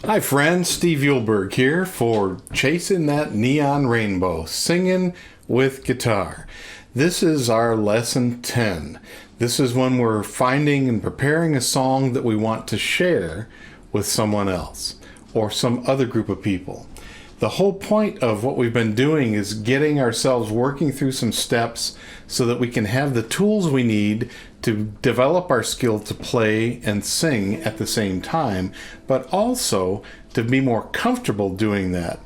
Hi friends, Steve Uhlberg here for Chasing That Neon Rainbow, Singing with Guitar. This is our lesson 10. This is when we're finding and preparing a song that we want to share with someone else or some other group of people. The whole point of what we've been doing is getting ourselves working through some steps so that we can have the tools we need to develop our skill to play and sing at the same time, but also to be more comfortable doing that.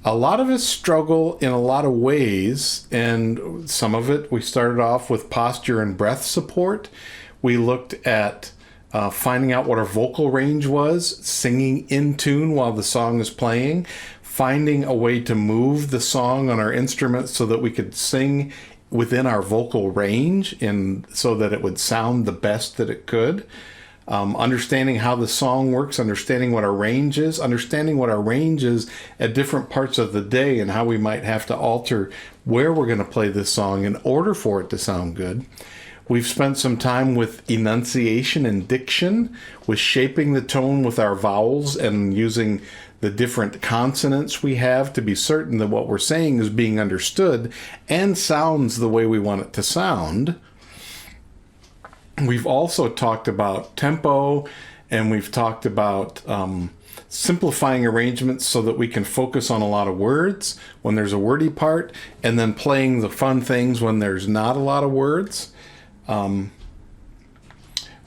A lot of us struggle in a lot of ways, and some of it we started off with posture and breath support. We looked at finding out what our vocal range was, singing in tune while the song is playing, finding a way to move the song on our instrument so that we could sing within our vocal range and so that it would sound the best that it could. Understanding how the song works, understanding what our range is at different parts of the day and how we might have to alter where we're going to play this song in order for it to sound good. We've spent some time with enunciation and diction, with shaping the tone with our vowels and using the different consonants we have to be certain that what we're saying is being understood and sounds the way we want it to sound. We've also talked about tempo, and we've talked about simplifying arrangements so that we can focus on a lot of words when there's a wordy part, and then playing the fun things when there's not a lot of words.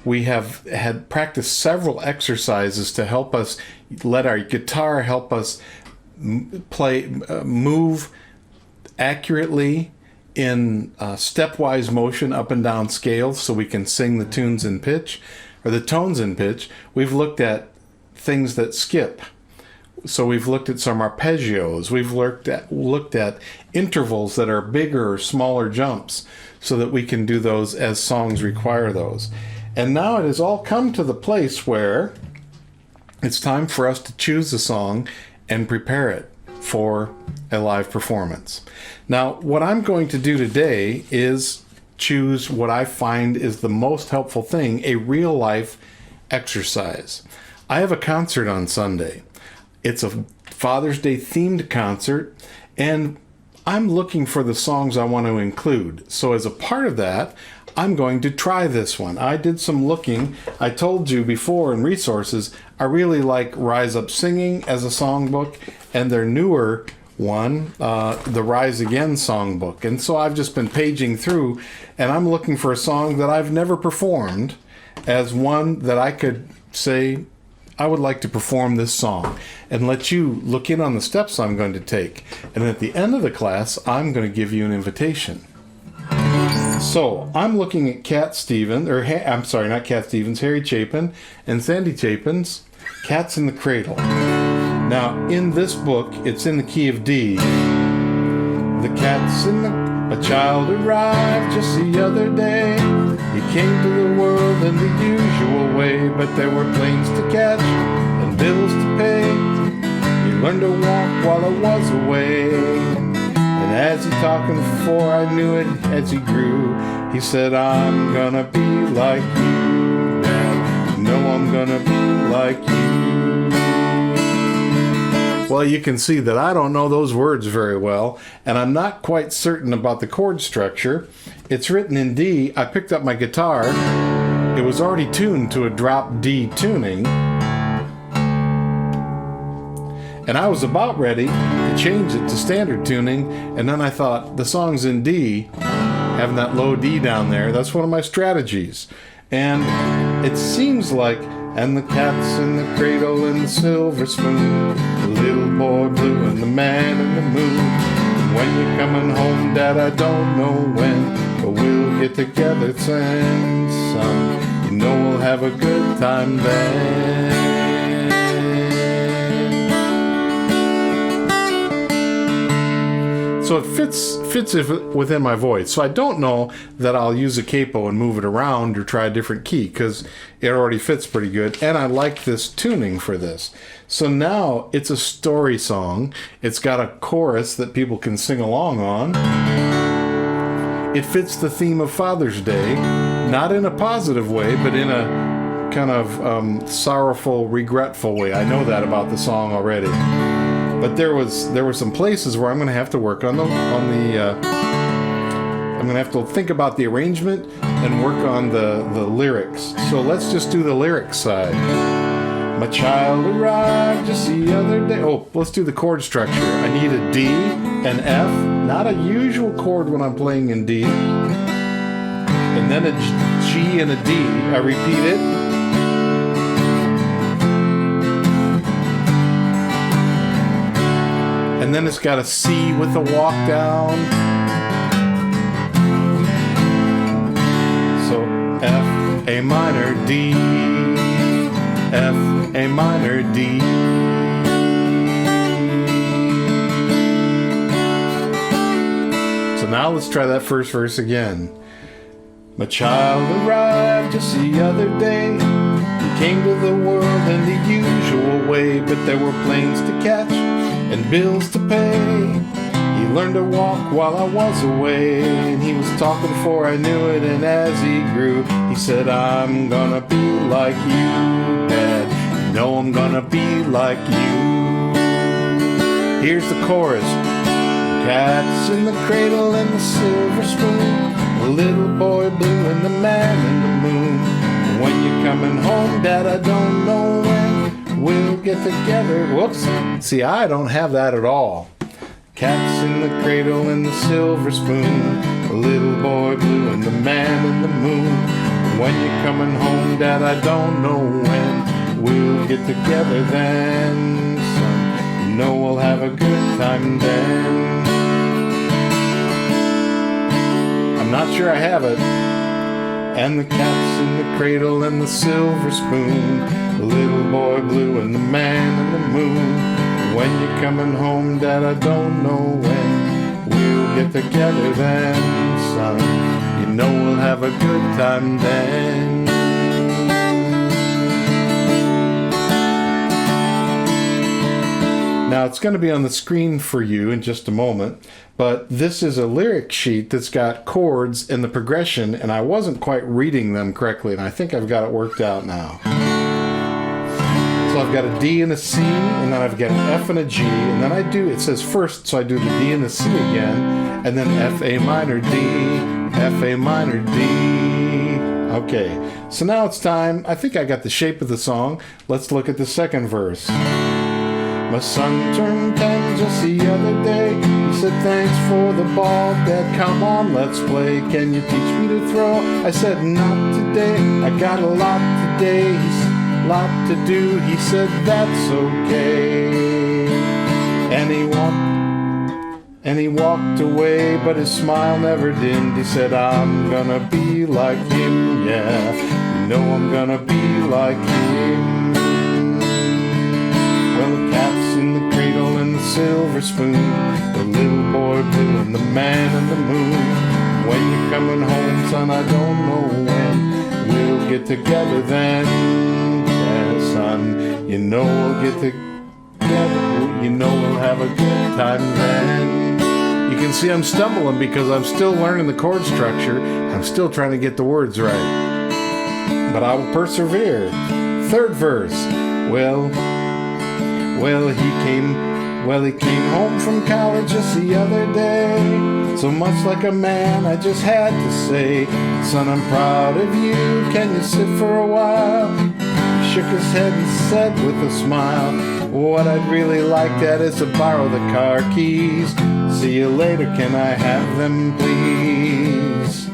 We have had practiced several exercises to help us let our guitar help us move accurately in stepwise motion up and down scales so we can sing the tunes in pitch or the tones in pitch. We've looked at things that skip. So we've looked at some arpeggios. We've looked at intervals that are bigger or smaller jumps so that we can do those as songs require those. And now it has all come to the place where it's time for us to choose a song and prepare it for a live performance. Now, what I'm going to do today is choose what I find is the most helpful thing, a real life exercise. I have a concert on Sunday. It's a Father's Day themed concert, and I'm looking for the songs I want to include. So as a part of that, I'm going to try this one. I did some looking. I told you before in resources, I really like Rise Up Singing as a songbook, and their newer one, the Rise Again songbook. And so I've just been paging through, and I'm looking for a song that I've never performed as one that I could say, I would like to perform this song, and let you look in on the steps I'm going to take. And at the end of the class, I'm going to give you an invitation. So I'm looking at Harry Chapin and Sandy Chapin's Cats in the Cradle. Now, in this book, it's in the key of D. A child arrived just the other day. He came to the world in the usual way, but there were planes to catch and bills to pay. He learned to walk while I was away. And as he talking before I knew it, as he grew, he said, I'm gonna be like you, Dad. No, I'm gonna be like you. Well, you can see that I don't know those words very well, and I'm not quite certain about the chord structure. It's written in D. I picked up my guitar. It was already tuned to a drop D tuning, and I was about ready to change it to standard tuning, and then I thought, the song's in D, having that low D down there, that's one of my strategies. And it seems like, and the cat's in the cradle and the silver spoon, the little boy blue and the man in the moon. And when you're coming home, Dad, I don't know when, but we'll get together then, son. You know we'll have a good time then. So it fits within my voice. So I don't know that I'll use a capo and move it around or try a different key because it already fits pretty good. And I like this tuning for this. So now it's a story song. It's got a chorus that people can sing along on. It fits the theme of Father's Day, not in a positive way, but in a kind of sorrowful, regretful way. I know that about the song already. But there were some places where I'm going to have to work on the I'm going to have to think about the arrangement and work on the lyrics. So let's just do the lyrics side. My child arrived just the other day. Oh, let's do the chord structure. I need a D, an F, not a usual chord when I'm playing in D. And then a G and a D. I repeat it. And then it's got a C with a walk down. So F, A minor, D, F, A minor, D. So now let's try that first verse again. My child arrived just the other day. He came to the world in the usual way, but there were planes to catch and bills to pay. He learned to walk while I was away, and he was talking before I knew it, and as he grew, he said, I'm gonna be like you, Dad. You know I'm gonna be like you. Here's the chorus. Cats in the cradle and the silver spoon, the little boy blue and the man in the moon. When you're coming home, Dad, I don't know when we'll get together. Whoops. See, I don't have that at all. Cats in the cradle and the silver spoon, the little boy blue and the man in the moon. When you're coming home, Dad, I don't know when we'll get together then, son. You know we'll have a good time then. I'm not sure I have it. And the cat's in the cradle and the silver spoon, the little boy blue and the man in the moon. When you're coming home, Dad, I don't know when we'll get together then, son. You know we'll have a good time then. Now it's going to be on the screen for you in just a moment, but this is a lyric sheet that's got chords in the progression, and I wasn't quite reading them correctly, and I think I've got it worked out now. So I've got a D and a C, and then I've got an F and a G, and then it says first, so I do the D and the C again, and then F, A minor, D, F, A minor, D. Okay, so now it's time. I think I got the shape of the song. Let's look at the second verse. My son turned 10 just the other day. He said, thanks for the ball, Dad, come on, let's play. Can you teach me to throw? I said, not today, I got a lot today. Lot to do, he said, that's okay. And he walked away, but his smile never dimmed. He said, I'm gonna be like him, yeah. You know I'm gonna be like him. Well, the cat's in the cradle and the silver spoon, the little boy blue and the man in the moon. When you're coming home, son, I don't know when we'll get together then. Son, you know we'll get together, you know we'll have a good time then. You can see I'm stumbling because I'm still learning the chord structure. I'm still trying to get the words right, but I will persevere. Third verse. Well, he came home from college just the other day. So much like a man, I just had to say, son, I'm proud of you, can you sit for a while? Shook his head and said with a smile, what I'd really like, Dad, is to borrow the car keys. See you later, can I have them, please?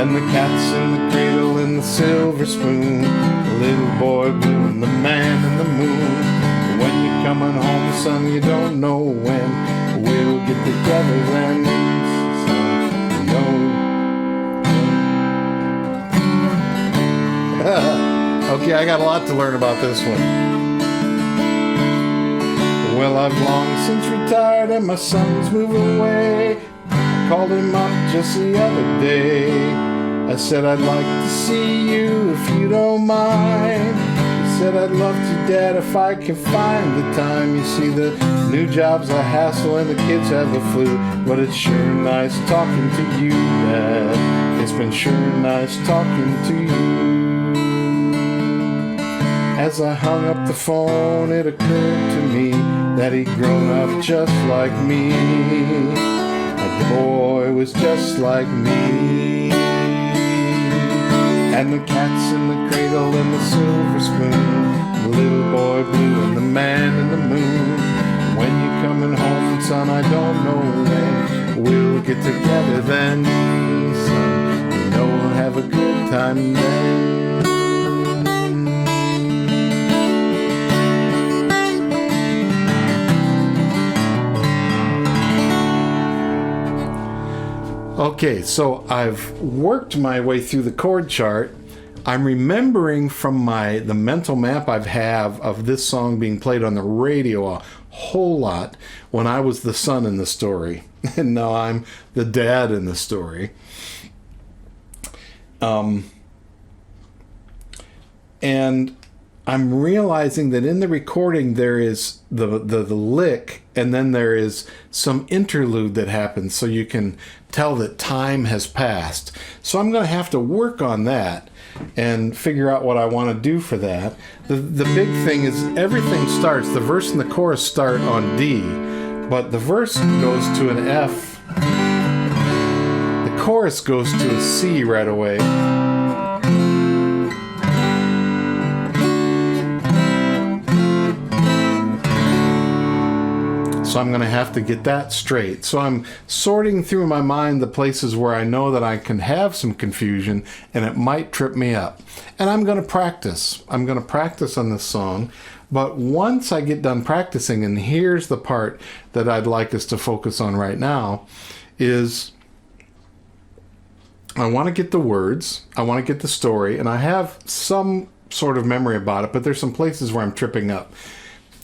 And the cat's in the cradle and the silver spoon, the little boy blue and the man in the moon. When you're coming home, son, you don't know when we'll get together then, son, you know. Okay, I got a lot to learn about this one. Well, I've long since retired and my son's moved away. I called him up just the other day. I said, I'd like to see you if you don't mind. He said, I'd love to, Dad, if I can find the time. You see, the new job's a hassle and the kids have the flu, but it's sure nice talking to you, Dad. It's been sure nice talking to you. As I hung up the phone, it occurred to me that he'd grown up just like me. And the boy was just like me. And the cat's in the cradle and the silver spoon, the little boy blue and the man in the moon. When you coming home, son, I don't know when. We'll get together then, son. You know we'll have a good time then. Okay, so I've worked my way through the chord chart. I'm remembering from the mental map I have of this song being played on the radio a whole lot when I was the son in the story. And now I'm the dad in the story. And I'm realizing that in the recording there is the lick, and then there is some interlude that happens so you can tell that time has passed. So I'm going to have to work on that and figure out what I want to do for that. The big thing is everything starts, the verse and the chorus start on D, but the verse goes to an F. The chorus goes to a C right away. So I'm going to have to get that straight. So I'm sorting through in my mind the places where I know that I can have some confusion and it might trip me up. And I'm going to practice. I'm going to practice on this song. But once I get done practicing, and here's the part that I'd like us to focus on right now, is I want to get the words, I want to get the story, and I have some sort of memory about it, but there's some places where I'm tripping up.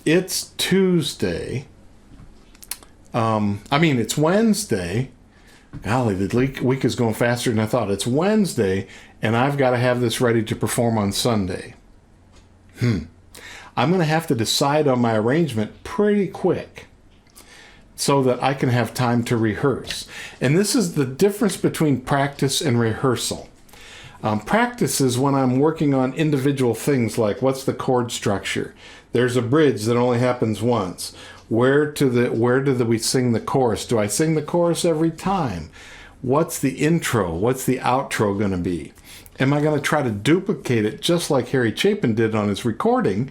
It's Tuesday. It's Wednesday. Golly, the week is going faster than I thought. It's Wednesday, and I've got to have this ready to perform on Sunday. I'm going to have to decide on my arrangement pretty quick so that I can have time to rehearse. And this is the difference between practice and rehearsal. Practice is when I'm working on individual things like what's the chord structure? There's a bridge that only happens once. Where do we sing the chorus? Do I sing the chorus every time? What's the intro? What's the outro going to be? Am I going to try to duplicate it just like Harry Chapin did on his recording?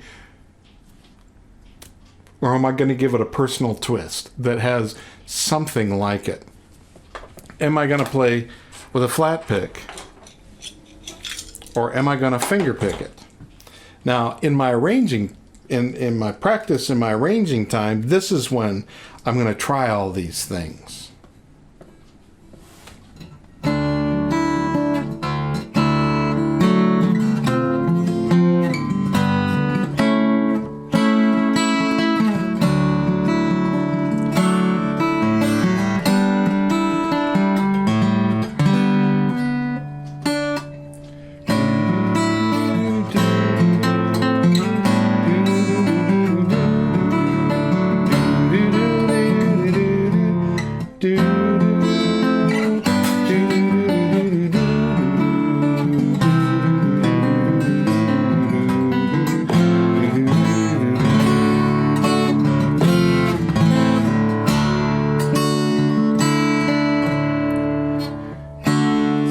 Or am I going to give it a personal twist that has something like it? Am I going to play with a flat pick? Or am I going to finger pick it? Now, in my arranging in my practice, in my arranging time, this is when I'm going to try all these things.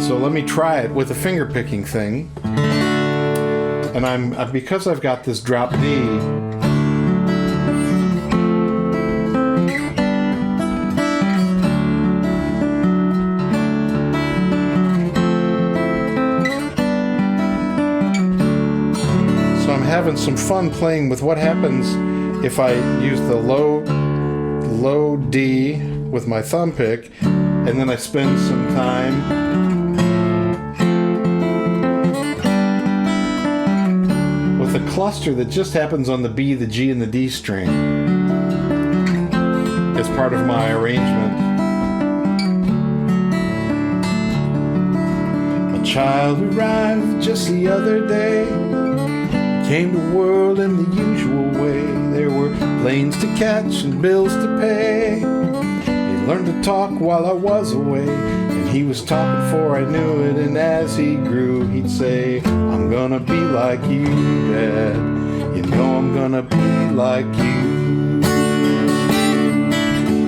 So let me try it with a finger picking thing. And because I've got this drop D, so I'm having some fun playing with what happens if I use the low D with my thumb pick, and then I spend some time with a cluster that just happens on the B, the G, and the D string as part of my arrangement. A child arrived just the other day, came to the world in the usual way. There were planes to catch and bills to pay. He learned to talk while I was away, and He was talking before I knew it, and as he grew, he'd say, I'm gonna be like you, Dad. You know I'm gonna be like you.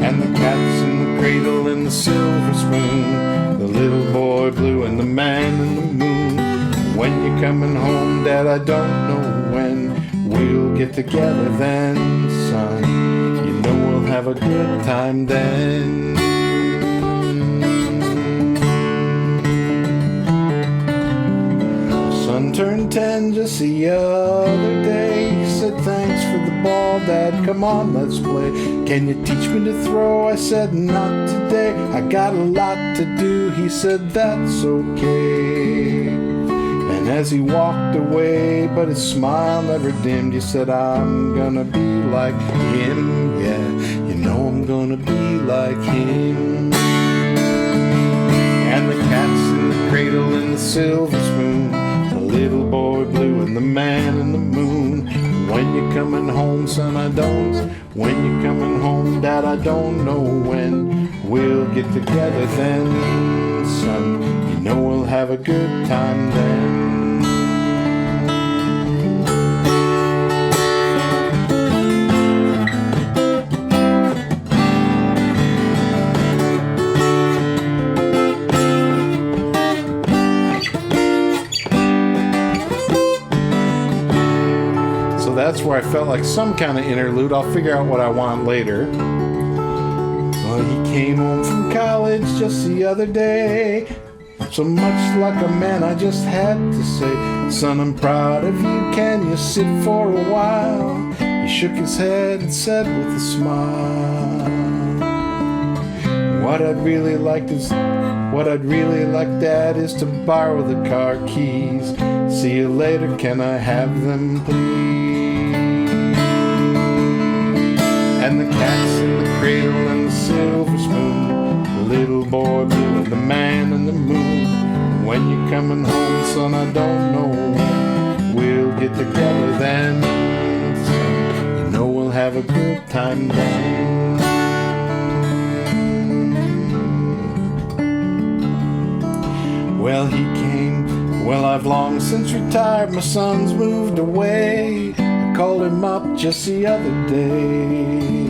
And the cat's in the cradle and the silver spoon, the little boy blue and the man in the moon. When you're coming home, Dad, I don't know when. We'll get together then, son. You know we'll have a good time then. Son turned 10 just the other day. He said, thanks for the ball, Dad, come on, let's play. Can you teach me to throw? I said, not today, I got a lot to do. He said, that's okay. And as he walked away, but his smile never dimmed, he said, I'm gonna be like him, yeah, you know I'm gonna be like him. And the cat's in the cradle and the silver spoon, the little boy blue and the man in the moon. When you're coming home, son, I don't. When you're coming home, Dad, I don't know when. We'll get together then, son. You know we'll have a good time then. That's where I felt like some kind of interlude. I'll figure out what I want later. Well, he came home from college just the other day. So much like a man, I just had to say, son, I'm proud of you. Can you sit for a while? He shook his head and said with a smile, What I'd really like, Dad, is to borrow the car keys. See you later, can I have them, please? And the cat's in the cradle and the silver spoon, the little boy blue and the man in the moon. When you're coming home, son, I don't know when. We'll get together then, son. You know we'll have a good time then. Well, he came, well, I've long since retired. My son's moved away. I called him up just the other day.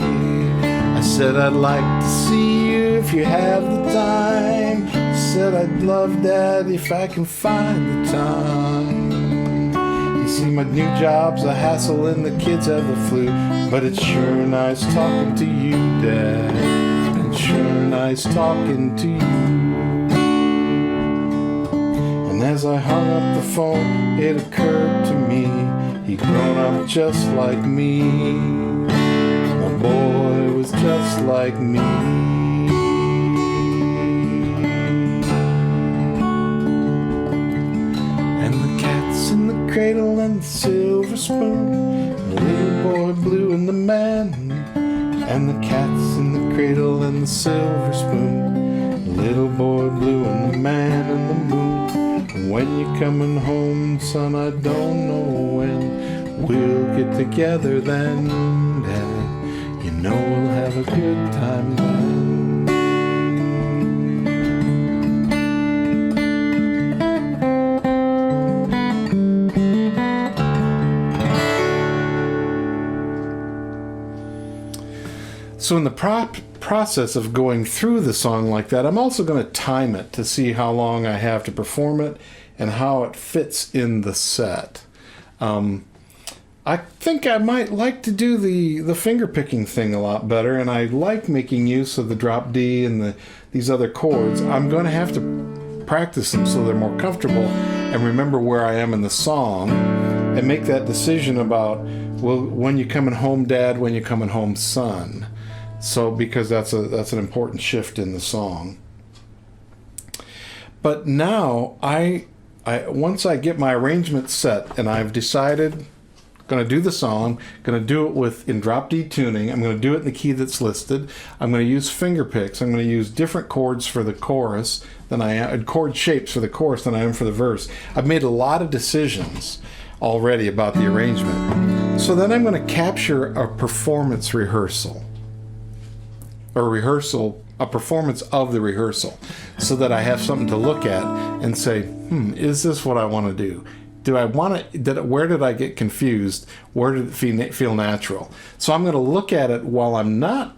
I said, I'd like to see you if you have the time. He said, I'd love, Dad, if I can find the time. You see, my new job's a hassle and the kids have the flu, but it's sure nice talking to you, Dad, and sure nice talking to you. And as I hung up the phone, it occurred to me, he'd grown up just like me. My boy was just like me. And the cat's in the cradle and the silver spoon, the little boy blue and the man. And the cat's in the cradle and the silver spoon, the little boy blue and the man in the moon. When you're coming home, son, I don't know when. We'll get together then, Dad. You know we'll have a good time then. So in the process of going through the song like that, I'm also going to time it to see how long I have to perform it and how it fits in the set. I think I might like to do the finger picking thing a lot better, and I like making use of the drop D and these other chords. I'm going to have to practice them so they're more comfortable and remember where I am in the song and make that decision about, well, when you're coming home, Dad, when you're coming home, son. So because that's an important shift in the song. But now I once I get my arrangement set and I've decided going to do the song, going to do it in drop D tuning. I'm going to do it in the key that's listed. I'm going to use finger picks. I'm going to use different chords for the chorus chord shapes for the chorus than I am for the verse. I've made a lot of decisions already about the arrangement. So then I'm going to capture a performance rehearsal. Or rehearsal a performance of the rehearsal, so that I have something to look at and say, is this what I want to do? Do I want to, where did I get confused? Where did it feel natural? So I'm going to look at it while I'm not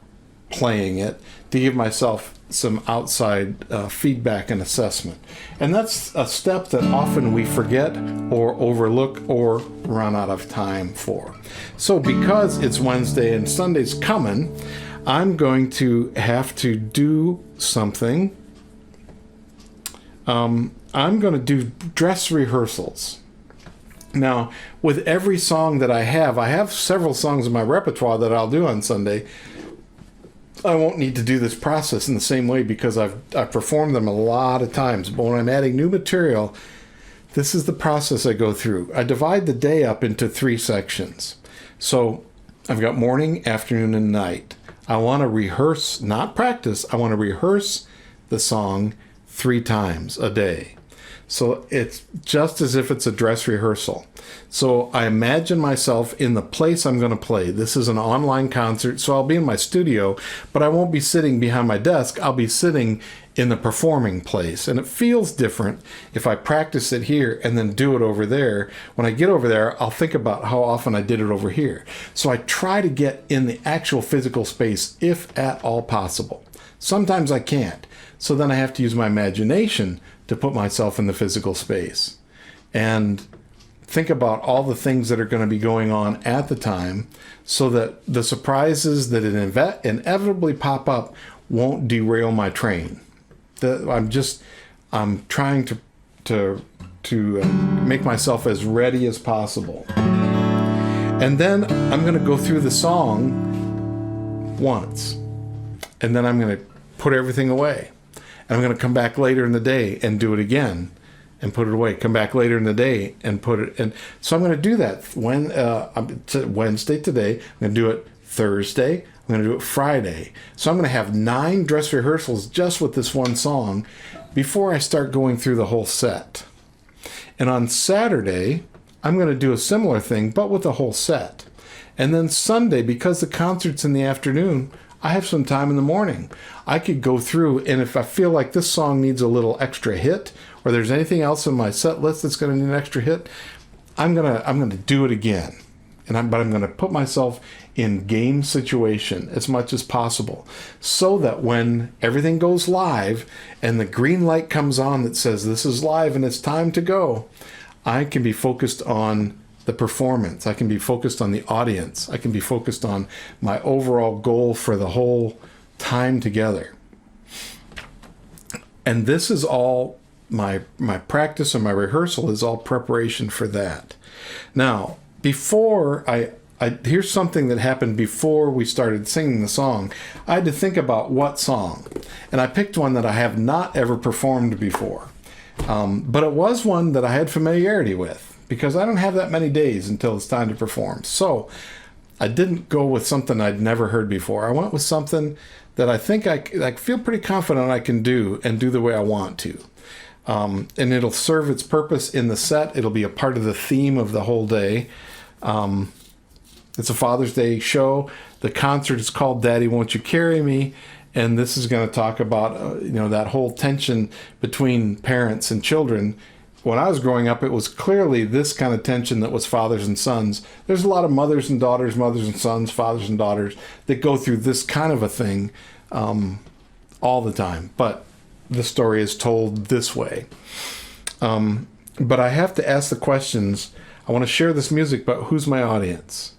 playing it to give myself some outside feedback and assessment. And that's a step that often we forget or overlook or run out of time for. So because it's Wednesday and Sunday's coming, I'm going to have to do something. I'm going to do dress rehearsals. Now, with every song that I have several songs in my repertoire that I'll do on Sunday. I won't need to do this process in the same way because I've performed them a lot of times. But when I'm adding new material, this is the process I go through. I divide the day up into 3 sections. So I've got morning, afternoon, and night. I want to rehearse, not practice. I want to rehearse the song 3 times a day. So it's just as if it's a dress rehearsal. So I imagine myself in the place I'm going to play. This is an online concert, so I'll be in my studio, but I won't be sitting behind my desk. I'll be sitting in the performing place. And it feels different if I practice it here and then do it over there. When I get over there, I'll think about how often I did it over here. So I try to get in the actual physical space if at all possible. Sometimes I can't. So then I have to use my imagination to put myself in the physical space and think about all the things that are going to be going on at the time so that the surprises that inevitably pop up won't derail my train. I'm trying to make myself as ready as possible. And then I'm going to go through the song once. And then I'm going to put everything away. And I'm going to come back later in the day and do it again and put it away. Come back later in the day and put it in. So I'm going to do that when Wednesday today. I'm going to do it Thursday. I'm going to do it Friday. So I'm going to have 9 dress rehearsals just with this one song before I start going through the whole set. And on Saturday, I'm going to do a similar thing, but with a whole set. And then Sunday, because the concert's in the afternoon, I have some time in the morning. I could go through, and if I feel like this song needs a little extra hit, or there's anything else in my set list that's going to need an extra hit, I'm gonna do it again. But I'm gonna put myself in game situation as much as possible, so that when everything goes live and the green light comes on that says this is live and it's time to go, I can be focused on the performance. I can be focused on the audience. I can be focused on my overall goal for the whole time together. And this is all my practice and my rehearsal is all preparation for that. Now, before here's something that happened before we started singing the song. I had to think about what song. And I picked one that I have not ever performed before. But it was one that I had familiarity with, because I don't have that many days until it's time to perform. So I didn't go with something I'd never heard before. I went with something that I think I feel pretty confident I can do and do the way I want to. And it'll serve its purpose in the set. It'll be a part of the theme of the whole day. It's a Father's Day show. The concert is called Daddy, Won't You Carry Me? And this is going to talk about that whole tension between parents and children. When I was growing up, it was clearly this kind of tension that was fathers and sons. There's a lot of mothers and daughters, mothers and sons, fathers and daughters that go through this kind of a thing all the time. But the story is told this way. But I have to ask the questions. I want to share this music, but who's my audience?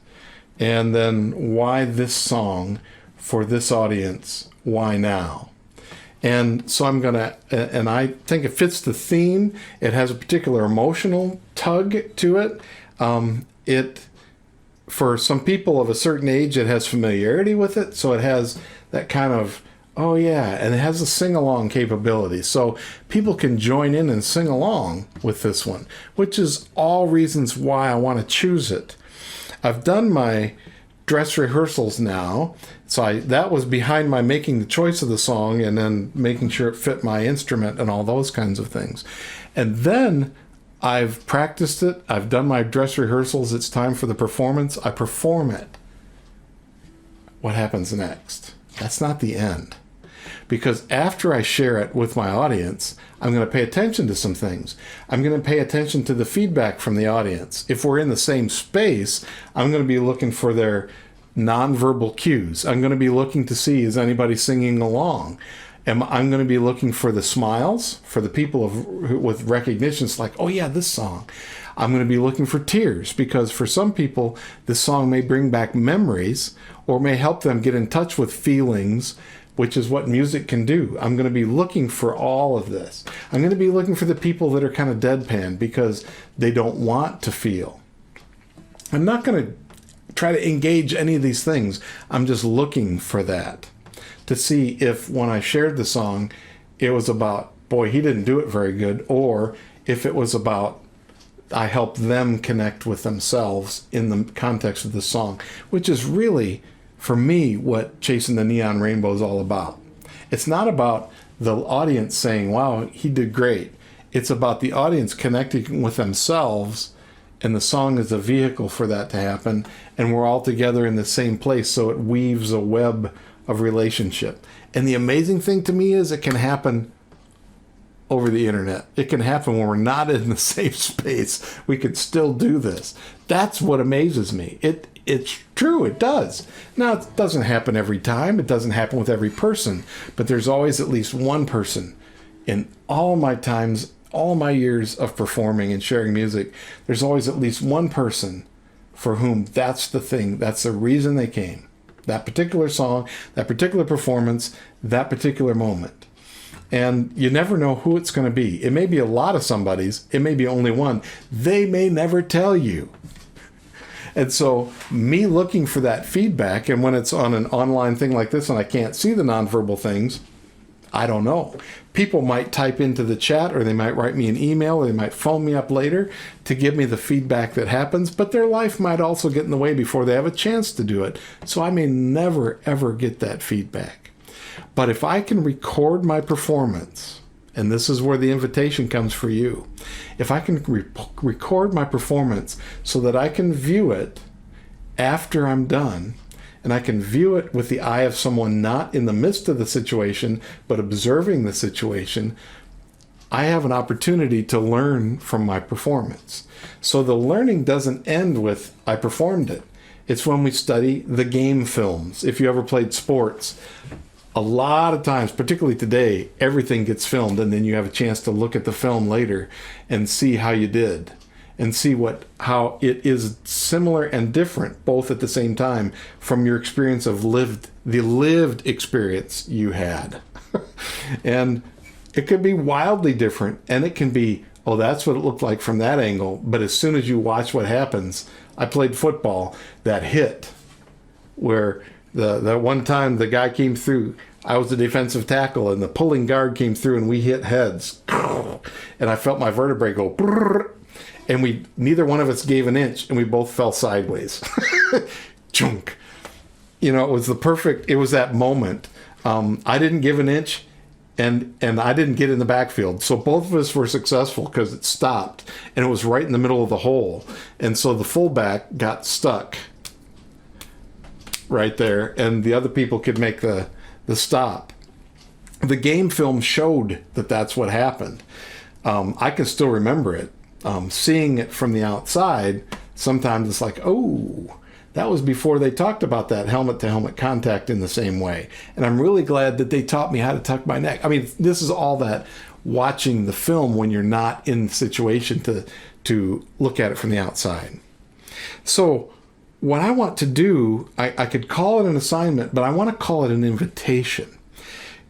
And then why this song for this audience? Why now? And so I'm going to, and I think it fits the theme. It has a particular emotional tug to it. For some people of a certain age, it has familiarity with it. So it has that kind of, oh yeah, and it has a sing-along capability. So people can join in and sing along with this one, which is all reasons why I want to choose it. I've done my dress rehearsals now. So that was behind my making the choice of the song and then making sure it fit my instrument and all those kinds of things. And then I've practiced it. I've done my dress rehearsals. It's time for the performance. I perform it. What happens next? That's not the end. because after I share it with my audience, I'm going to pay attention to some things. I'm going to pay attention to the feedback from the audience. If we're in the same space, I'm going to be looking for their nonverbal cues. I'm going to be looking to see, is anybody singing along? I'm going to be looking for the smiles, for the people with recognitions like, oh yeah, this song. I'm going to be looking for tears, because for some people, this song may bring back memories or may help them get in touch with feelings, which is what music can do. I'm going to be looking for all of this. I'm going to be looking for the people that are kind of deadpan because they don't want to feel. I'm not going to try to engage any of these things. I'm just looking for that, to see if when I shared the song, it was about, boy, he didn't do it very good, or if it was about, I helped them connect with themselves in the context of the song, which is really, for me, what Chasing the Neon Rainbow is all about. It's not about the audience saying, wow, he did great. It's about the audience connecting with themselves, and the song is a vehicle for that to happen, and we're all together in the same place, so it weaves a web of relationship. And the amazing thing to me is it can happen over the internet. It can happen when we're not in the same space. We could still do this. That's what amazes me. It's true, it does. Now, it doesn't happen every time. It doesn't happen with every person. But there's always at least one person in all my times, all my years of performing and sharing music, there's always at least one person for whom that's the thing, that's the reason they came. That particular song, that particular performance, that particular moment. And you never know who it's going to be. It may be a lot of somebody's. It may be only one. They may never tell you. And so me looking for that feedback, and when it's on an online thing like this and I can't see the nonverbal things, I don't know. People might type into the chat, or they might write me an email, or they might phone me up later to give me the feedback that happens, but their life might also get in the way before they have a chance to do it. So I may never, ever get that feedback. But if I can record my performance, and this is where the invitation comes for you, if I can record my performance so that I can view it after I'm done, and I can view it with the eye of someone not in the midst of the situation, but observing the situation, I have an opportunity to learn from my performance. So the learning doesn't end with, I performed it. It's when we study the game films. If you ever played sports, a lot of times, particularly today, everything gets filmed, and then you have a chance to look at the film later and see how you did, and see how it is similar and different both at the same time from your experience of the lived experience you had. And it could be wildly different, and it can be, oh, that's what it looked like from that angle. But as soon as you watch what happens, I played football, that hit where the one time the guy came through, I was the defensive tackle, and the pulling guard came through, and we hit heads. And I felt my vertebrae go, brrr, and neither one of us gave an inch, and we both fell sideways. Chunk. It was it was that moment. I didn't give an inch, and I didn't get in the backfield. So both of us were successful because it stopped, and it was right in the middle of the hole. And so the fullback got stuck right there, and the other people could make the stop. The game film showed that that's what happened. I can still remember it. Seeing it from the outside, sometimes it's like, oh, that was before they talked about that helmet-to-helmet contact in the same way. And I'm really glad that they taught me how to tuck my neck. I mean, this is all that watching the film when you're not in the situation to look at it from the outside. So what I want to do, I could call it an assignment, but I want to call it an invitation,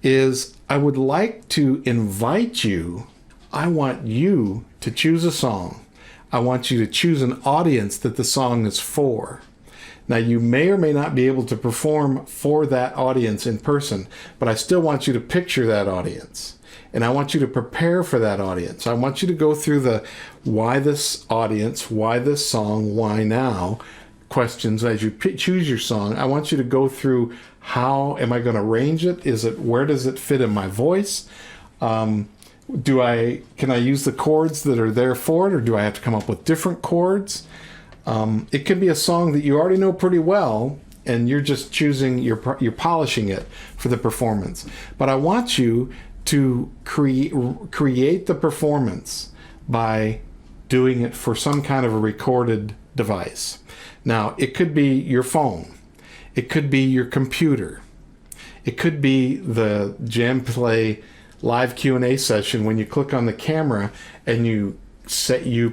is I would like to invite you. I want you to choose a song. I want you to choose an audience that the song is for. Now, you may or may not be able to perform for that audience in person, but I still want you to picture that audience. And I want you to prepare for that audience. I want you to go through the why this audience, why this song, why now questions as you choose your song. I want you to go through, how am I going to arrange it? Where does it fit in my voice? Can I use the chords that are there for it, or do I have to come up with different chords? It could be a song that you already know pretty well, and you're just choosing, you're polishing it for the performance. But I want you to create the performance by doing it for some kind of a recorded device. Now, it could be your phone. It could be your computer. It could be the Jam Play live Q&A session when you click on the camera and you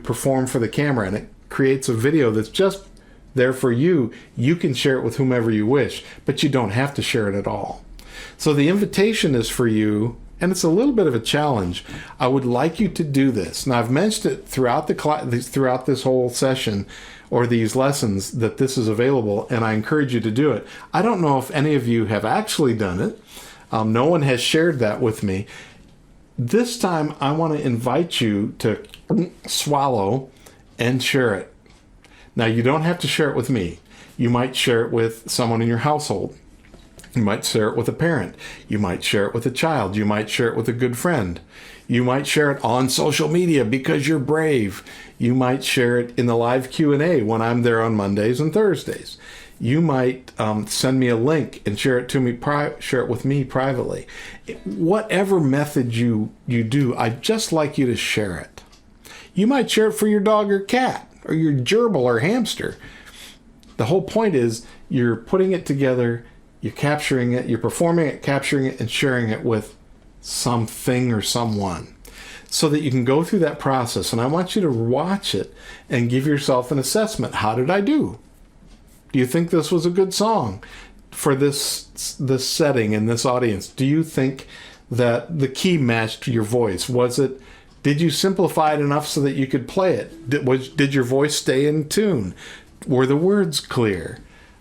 perform for the camera, and it creates a video that's just there for you. You can share it with whomever you wish, but you don't have to share it at all. So the invitation is for you, and it's a little bit of a challenge. I would like you to do this. Now, I've mentioned it throughout throughout this whole session or these lessons that this is available, and I encourage you to do it. I don't know if any of you have actually done it. No one has shared that with me. This time, I want to invite you to swallow and share it. Now, you don't have to share it with me. You might share it with someone in your household. You might share it with a parent. You might share it with a child. You might share it with a good friend. You might share it on social media because you're brave. You might share it in the live Q&A when I'm there on Mondays and Thursdays. You might send me a link and share it with me privately. Whatever method you do, I'd just like you to share it. You might share it for your dog or cat or your gerbil or hamster. The whole point is you're putting it together, you're capturing it, you're performing it, capturing it, and sharing it with something or someone so that you can go through that process. And I want you to watch it and give yourself an assessment. How did I do? Do you think this was a good song for this setting and this audience? Do you think that the key matched your voice? Did you simplify it enough so that you could play it? Did your voice stay in tune? Were the words clear?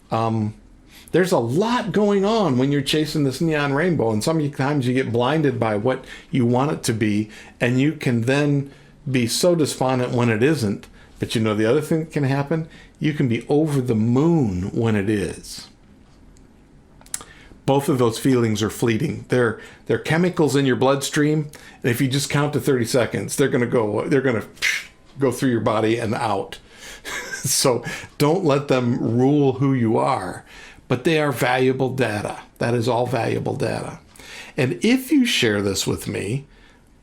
There's a lot going on when you're chasing this neon rainbow, and sometimes you get blinded by what you want it to be, and you can then be so despondent when it isn't. But you know the other thing that can happen? You can be over the moon when it is. Both of those feelings are fleeting. They're chemicals in your bloodstream, and if you just count to 30 seconds, they're going to go through your body and out. So don't let them rule who you are. But they are valuable data. That is all valuable data. And if you share this with me,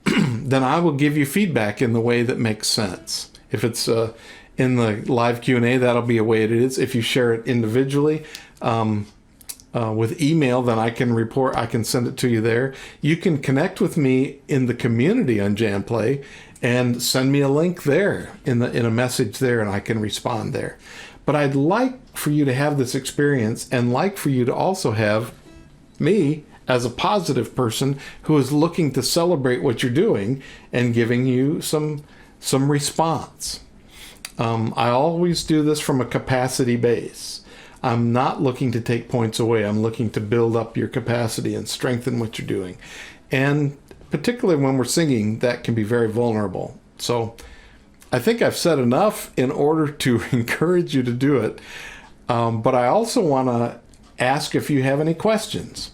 then I will give you feedback in the way that makes sense. If it's in the live Q&A, that'll be a way it is. If you share it individually with email, then I can send it to you there. You can connect with me in the community on JamPlay and send me a link there in a message there, and I can respond there. But I'd like for you to have this experience, and like for you to also have me as a positive person who is looking to celebrate what you're doing and giving you some response. I always do this from a capacity base. I'm not looking to take points away. I'm looking to build up your capacity and strengthen what you're doing. And particularly when we're singing, that can be very vulnerable. So I think I've said enough in order to encourage you to do it. But I also want to ask if you have any questions.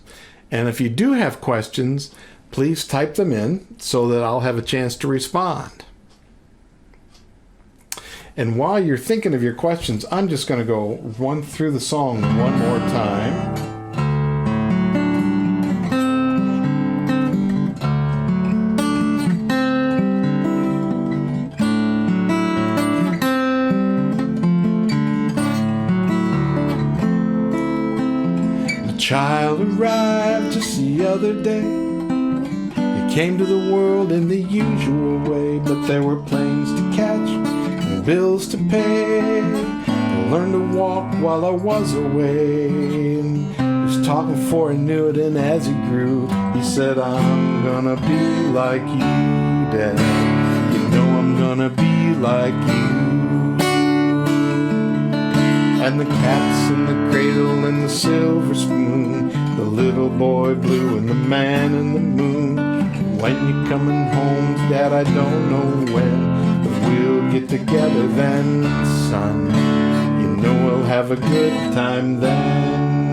And if you do have questions, please type them in so that I'll have a chance to respond. And while you're thinking of your questions, I'm just going to go run through the song one more time. A child arrived just the other day. He came to the world in the usual way, but there were planes to catch, bills to pay. I learned to walk while I was away. And he was talking before I knew it, and as he grew, he said, I'm gonna be like you, Dad. You know I'm gonna be like you. And the cat's in the cradle and the silver spoon, the little boy blue and the man in the moon. When you coming home, Dad, I don't know when, but we'll get together then, son. You know we'll have a good time then.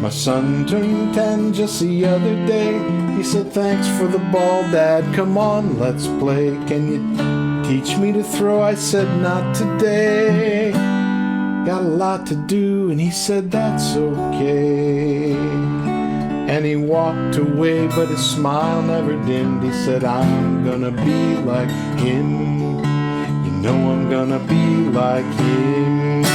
My son turned 10 just the other day. He said, thanks for the ball, Dad. Come on, let's play. Can you Teach me to throw, I said, not today. Got a lot to do, and he said, that's okay. And he walked away, but his smile never dimmed. He said, I'm gonna be like him. You know I'm gonna be like him.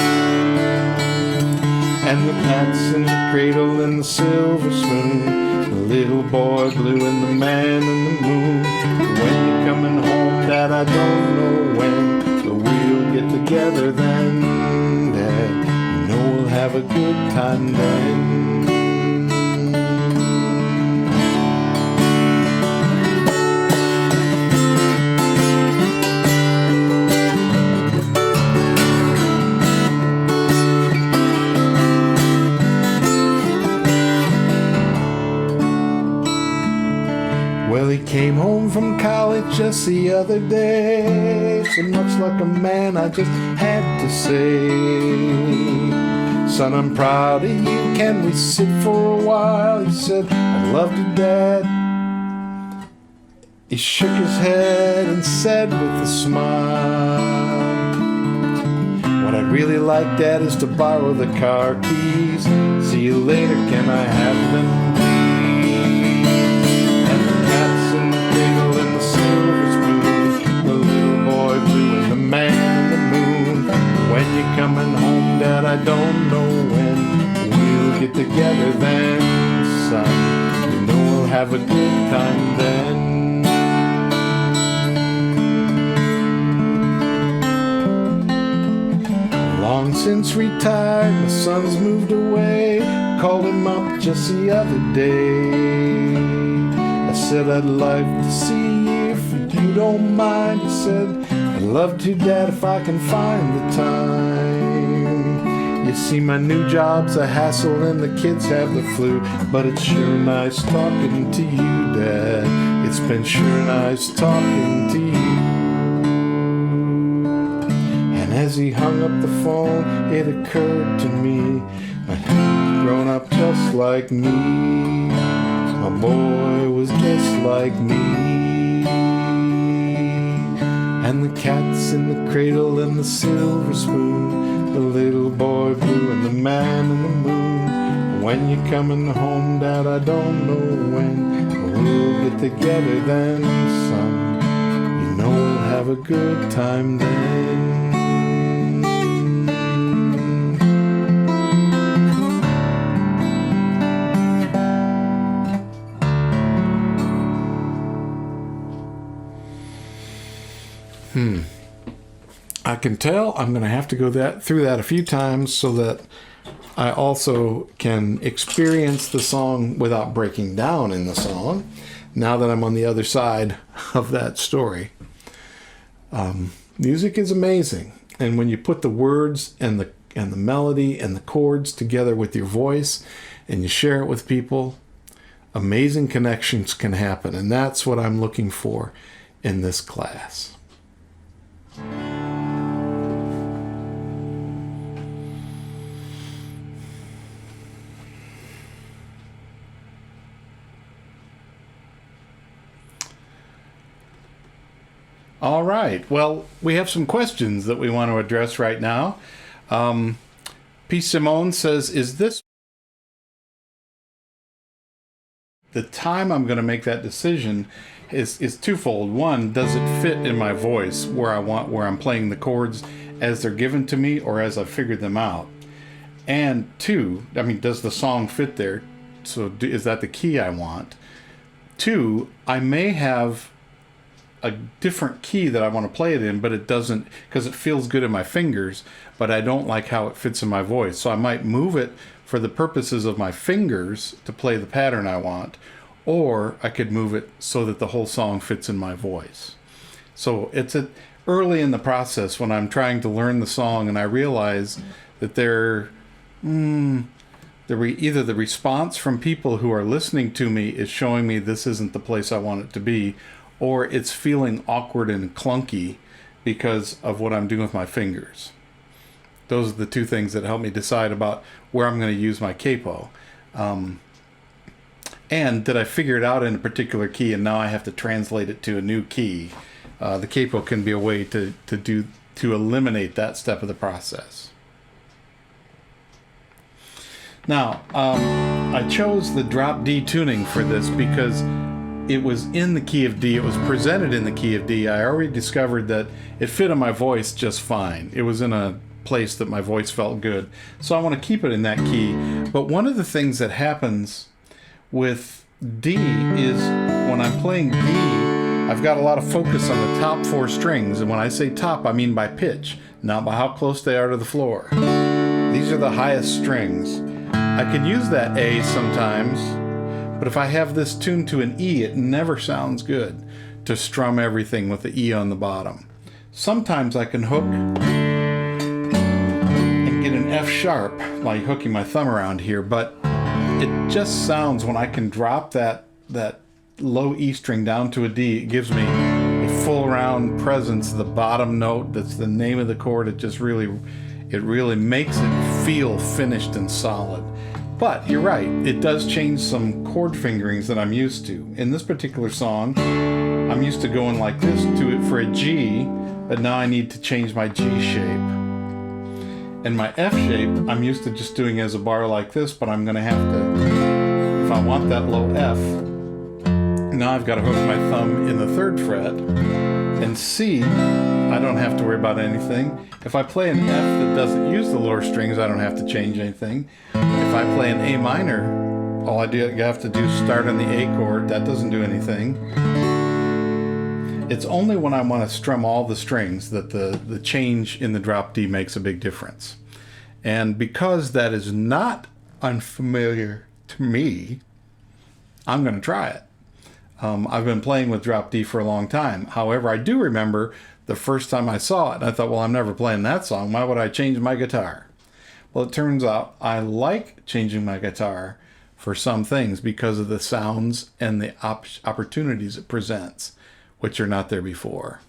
And the cat's in the cradle and the silver spoon, the little boy blue and the man in the moon. When you're coming home, Dad, I don't know when, but we'll get together then, Dad. You know we'll have a good time then. Well, he came home from college just the other day. So much like a man, I just had to say, son, I'm proud of you. Can we sit for a while? He said, I'd love to, Dad. He shook his head and said with a smile, what I'd really like, Dad, is to borrow the car keys. See you later, can I have them? When you're coming home, Dad, I don't know when, we'll get together then, son. You know we'll have a good time then. Long since retired, my son's moved away. Called him up just the other day. I said, I'd like to see you if you don't mind. He said, I'd love to, Dad, if I can find the time. You see, my new job's a hassle and the kids have the flu, but it's sure nice talking to you, Dad. It's been sure nice talking to you. And as he hung up the phone, it occurred to me, I'd grown up just like me. My boy was just like me. And the cat's in the cradle and the silver spoon, the little boy blue and the man in the moon. When you're coming home, Dad, I don't know when, but we'll get together then, son. You know we'll have a good time then. I can tell I'm going to have to go through that a few times so that I also can experience the song without breaking down in the song, now that I'm on the other side of that story. Music is amazing, and when you put the words and the melody and the chords together with your voice and you share it with people, amazing connections can happen, and that's what I'm looking for in this class. All right. Well, we have some questions that we want to address right now. P. Simone says, is this the time I'm going to make that decision is twofold. One, does it fit in my voice where I'm playing the chords as they're given to me or as I've figured them out? And two, I mean, does the song fit there? So is that the key I want? Two, I may have a different key that I want to play it in, but it doesn't, because it feels good in my fingers, but I don't like how it fits in my voice. So I might move it for the purposes of my fingers to play the pattern I want, or I could move it so that the whole song fits in my voice. So it's early in the process when I'm trying to learn the song and I realize that either the response from people who are listening to me is showing me this isn't the place I want it to be, or it's feeling awkward and clunky because of what I'm doing with my fingers. Those are the two things that help me decide about where I'm going to use my capo. And did I figure it out in a particular key and now I have to translate it to a new key? the capo can be a way to eliminate that step of the process. Now, I chose the drop D tuning for this because it was in the key of D. It was presented in the key of D. I already discovered that it fit on my voice just fine. It was in a place that my voice felt good. So I want to keep it in that key. But one of the things that happens with D is when I'm playing D, I've got a lot of focus on the top 4 strings. And when I say top, I mean by pitch, not by how close they are to the floor. These are the highest strings. I can use that A sometimes, but if I have this tuned to an E, it never sounds good to strum everything with the E on the bottom. Sometimes I can hook and get an F sharp, like hooking my thumb around here, but it just sounds, when I can drop that low E string down to a D, it gives me a full round presence. The bottom note, that's the name of the chord, it really makes it feel finished and solid. But you're right, it does change some chord fingerings that I'm used to. In this particular song, I'm used to going like this to it for a G, but now I need to change my G shape. And my F shape, I'm used to just doing as a bar like this, but I'm going to have to, if I want that low F, now I've got to hook my thumb in the 3rd fret. And C, I don't have to worry about anything. If I play an F that doesn't use the lower strings, I don't have to change anything. If I play an A minor, all I have to do is start on the A chord. That doesn't do anything. It's only when I want to strum all the strings that the change in the drop D makes a big difference. And because that is not unfamiliar to me, I'm going to try it. I've been playing with drop D for a long time. However, I do remember the first time I saw it, and I thought, well, I'm never playing that song. Why would I change my guitar? Well, it turns out I like changing my guitar for some things because of the sounds and the opportunities it presents, which are not there before.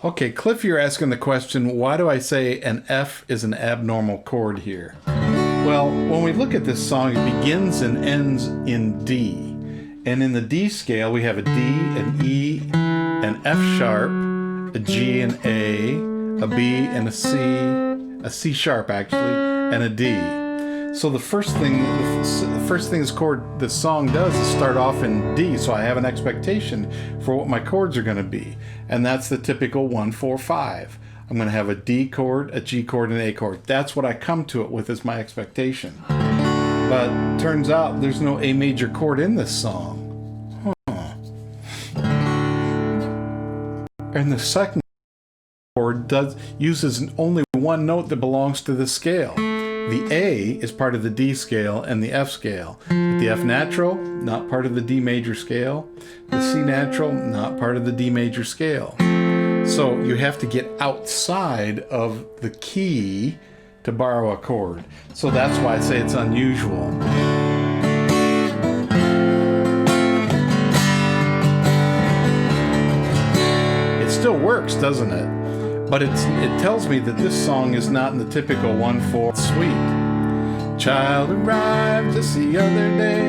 Okay, Cliff, you're asking the question, why do I say an F is an abnormal chord here? Well, when we look at this song, it begins and ends in D. And in the D scale, we have a D, an E, an F sharp, a G, an A, a B, and a C sharp actually, and a D. So the first thing this song does is start off in D, so I have an expectation for what my chords are going to be. And that's the typical 1, 4, 5. I'm going to have a D chord, a G chord, and an A chord. That's what I come to it with as my expectation. But turns out there's no A major chord in this song. And the second chord uses only one note that belongs to the scale. The A is part of the D scale and the F scale. But the F natural, not part of the D major scale. The C natural, not part of the D major scale. So you have to get outside of the key to borrow a chord. So that's why I say it's unusual. It still works, doesn't it? But it tells me that this song is not in the typical 1/4 suite. Child arrived just the other day,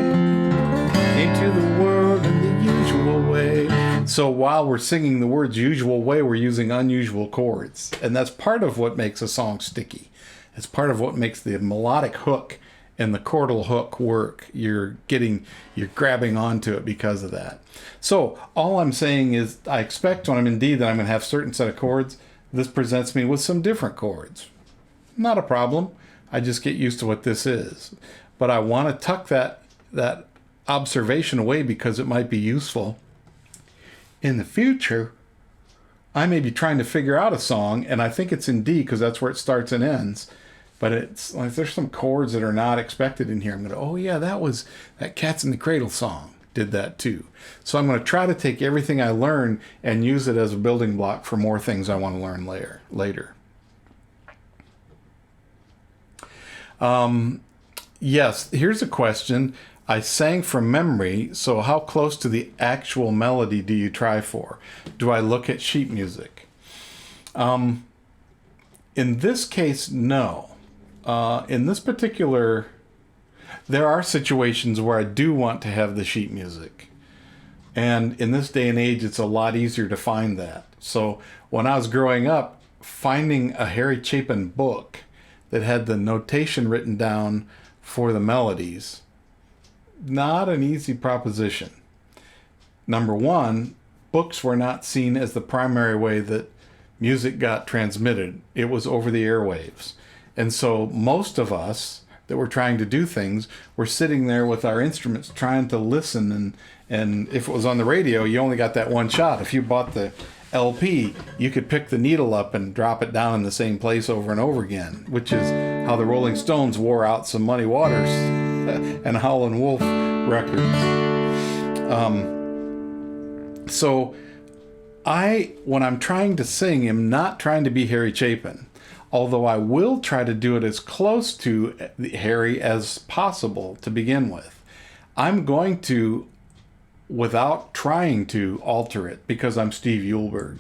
into the world in the usual way. So while we're singing the words usual way, we're using unusual chords. And that's part of what makes a song sticky. It's part of what makes the melodic hook and the chordal hook work. You're grabbing onto it because of that. So all I'm saying is I expect when I'm in D that I'm going to have a certain set of chords. This presents me with some different chords. Not a problem. I just get used to what this is. But I want to tuck that observation away because it might be useful. In the future, I may be trying to figure out a song, and I think it's in D because that's where it starts and ends. But it's like there's some chords that are not expected in here. I'm going to, oh yeah, that Cats in the Cradle song did that too. So I'm going to try to take everything I learn and use it as a building block for more things I want to learn later. Yes, here's a question. I sang from memory, so how close to the actual melody do you try for? Do I look at sheet music? In this case, no. In this particular, there are situations where I do want to have the sheet music. And in this day and age, it's a lot easier to find that. So when I was growing up, finding a Harry Chapin book that had the notation written down for the melodies, not an easy proposition. Number one, books were not seen as the primary way that music got transmitted. It was over the airwaves. And so most of us that were trying to do things were sitting there with our instruments trying to listen, and if it was on the radio, you only got that one shot. If you bought the LP, you could pick the needle up and drop it down in the same place over and over again, which is how the Rolling Stones wore out some Muddy Waters and Howlin' Wolf records. So when I'm trying to sing, I'm not trying to be Harry Chapin, although I will try to do it as close to Harry as possible to begin with. I'm going to, without trying to, alter it because I'm Steve Eulberg.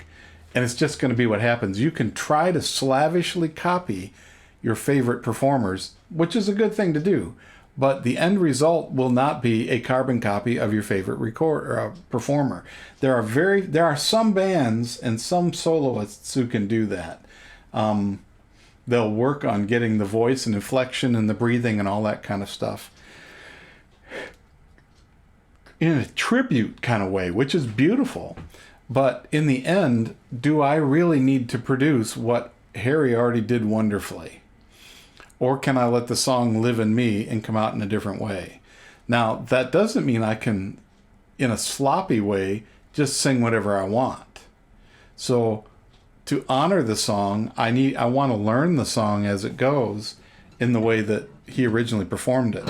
And it's just going to be what happens. You can try to slavishly copy your favorite performers, which is a good thing to do, but the end result will not be a carbon copy of your favorite performer. There are some bands and some soloists who can do that. They'll work on getting the voice and inflection and the breathing and all that kind of stuff in a tribute kind of way, which is beautiful. But in the end, do I really need to produce what Harry already did wonderfully? Or can I let the song live in me and come out in a different way? Now, that doesn't mean I can, in a sloppy way, just sing whatever I want. So to honor the song, I want to learn the song as it goes in the way that he originally performed it.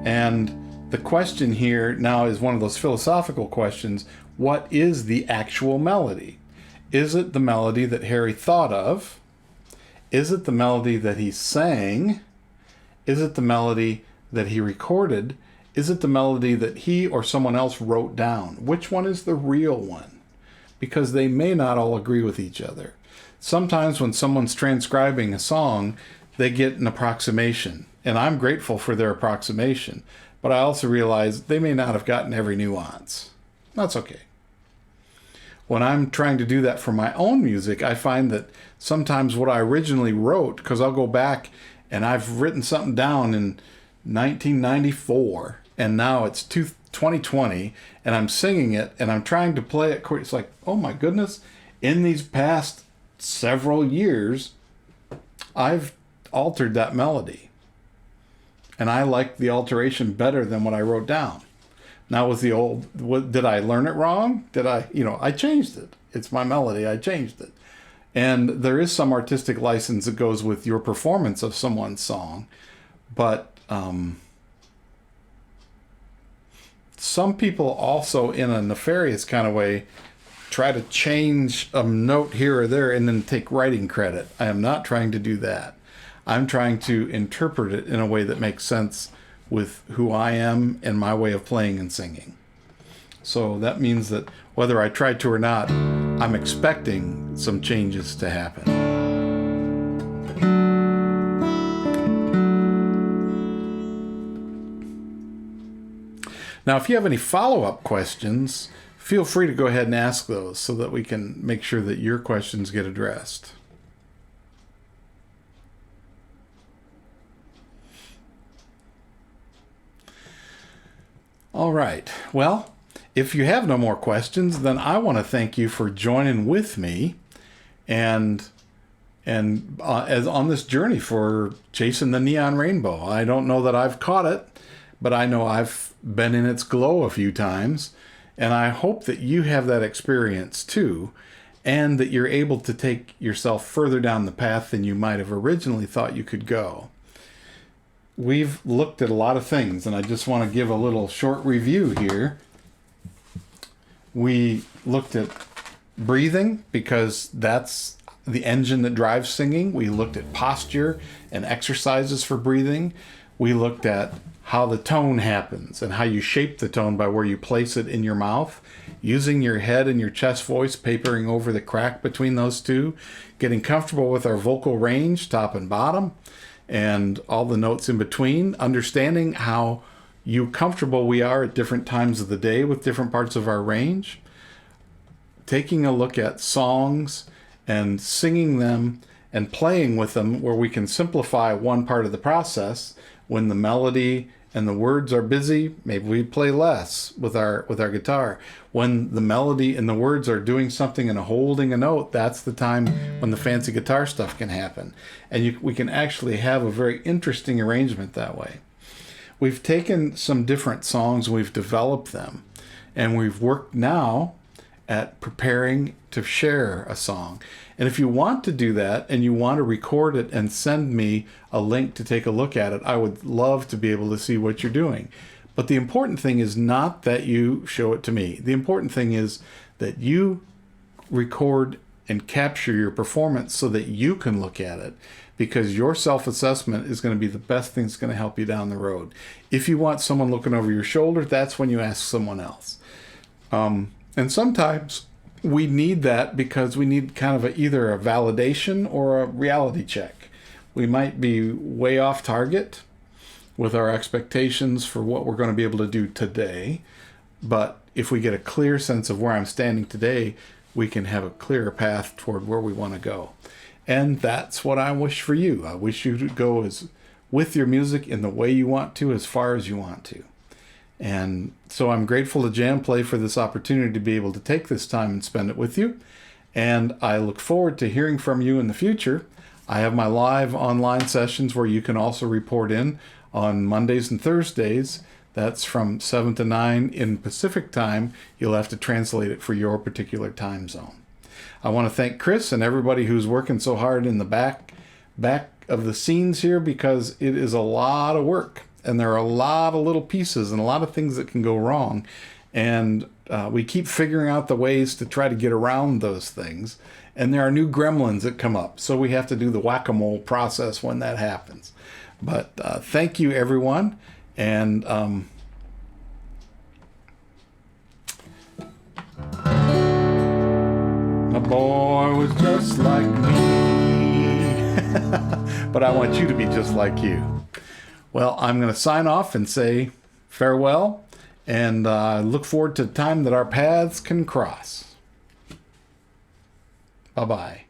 And the question here now is one of those philosophical questions. What is the actual melody? Is it the melody that Harry thought of? Is it the melody that he sang? Is it the melody that he recorded? Is it the melody that he or someone else wrote down? Which one is the real one? Because they may not all agree with each other. Sometimes when someone's transcribing a song, they get an approximation. And I'm grateful for their approximation. But I also realize they may not have gotten every nuance. That's okay. When I'm trying to do that for my own music, I find that sometimes what I originally wrote, because I'll go back and I've written something down in 1994, and now it's 2020, and I'm singing it, and I'm trying to play it. It's like, oh my goodness, in these past several years, I've altered that melody. And I like the alteration better than what I wrote down. Now with the old, did I learn it wrong? I changed it. It's my melody, I changed it. And there is some artistic license that goes with your performance of someone's song. But some people also, in a nefarious kind of way, try to change a note here or there and then take writing credit. I am not trying to do that. I'm trying to interpret it in a way that makes sense with who I am and my way of playing and singing. So that means that whether I try to or not, I'm expecting some changes to happen. Now, if you have any follow-up questions, feel free to go ahead and ask those so that we can make sure that your questions get addressed. All right. Well, if you have no more questions, then I want to thank you for joining with me and as on this journey for chasing the neon rainbow. I don't know that I've caught it, but I know I've been in its glow a few times, and I hope that you have that experience too, and that you're able to take yourself further down the path than you might have originally thought you could go. We've looked at a lot of things, and I just want to give a little short review here. We looked at breathing, because that's the engine that drives singing. We looked at posture and exercises for breathing. We looked at how the tone happens and how you shape the tone by where you place it in your mouth, using your head and your chest voice, papering over the crack between those two, getting comfortable with our vocal range, top and bottom, and all the notes in between, understanding how you comfortable we are at different times of the day with different parts of our range, taking a look at songs and singing them and playing with them where we can simplify one part of the process. When the melody and the words are busy, maybe we play less with our guitar. When the melody and the words are doing something and holding a note, that's the time when the fancy guitar stuff can happen. And we can actually have a very interesting arrangement that way. We've taken some different songs, we've developed them, and we've worked now at preparing to share a song. And if you want to do that and you want to record it and send me a link to take a look at it, I would love to be able to see what you're doing. But the important thing is not that you show it to me. The important thing is that you record and capture your performance so that you can look at it, because your self-assessment is going to be the best thing that's going to help you down the road. If you want someone looking over your shoulder, that's when you ask someone else. And sometimes we need that because we need kind of either a validation or a reality check. We might be way off target with our expectations for what we're going to be able to do today. But if we get a clear sense of where I'm standing today, we can have a clearer path toward where we want to go. And that's what I wish for you. I wish you to go with your music in the way you want to, as far as you want to. And so I'm grateful to Jam Play for this opportunity to be able to take this time and spend it with you. And I look forward to hearing from you in the future. I have my live online sessions where you can also report in on Mondays and Thursdays. That's from 7 to 9 in Pacific time. You'll have to translate it for your particular time zone. I want to thank Chris and everybody who's working so hard in the back of the scenes here, because it is a lot of work. And there are a lot of little pieces and a lot of things that can go wrong. And we keep figuring out the ways to try to get around those things. And there are new gremlins that come up. So we have to do the whack-a-mole process when that happens. But thank you, everyone. And my boy was just like me. But I want you to be just like you. Well, I'm going to sign off and say farewell, and look forward to the time that our paths can cross. Bye-bye.